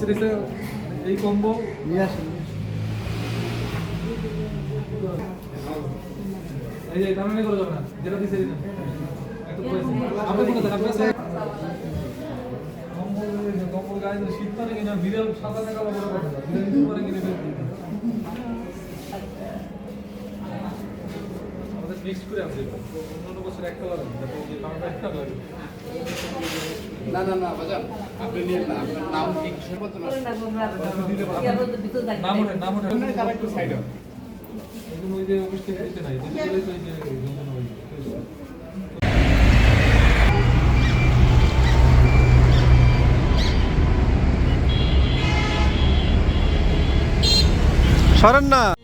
এই কম্বো নিয়ে আসেন। এই যে দাম করে যাবে না, যেটা দিছে দিন একটু পয়সা আপনি কোন টাকা পয়সা কম্বল গায়ে শীত মানে কিনা বিড়াল সাদা টাকা বড় কথা না, বিড়াল কিছু করে কিনে আমাদের মিক্স করে আছে অন্য বছর একটা লাগে যে কারণটা একটা লাগে না না না বাজান আপনি নিয়ে না আপনার নাম ঠিক সর্বত না নাম ওঠে তারা একটু সাইড হবে এগুলো ওই যে অফিস থেকে দিতে নাই দিতে গেলে তো এই যে যন্ত্রণা হয়ে যায়। সরেন না।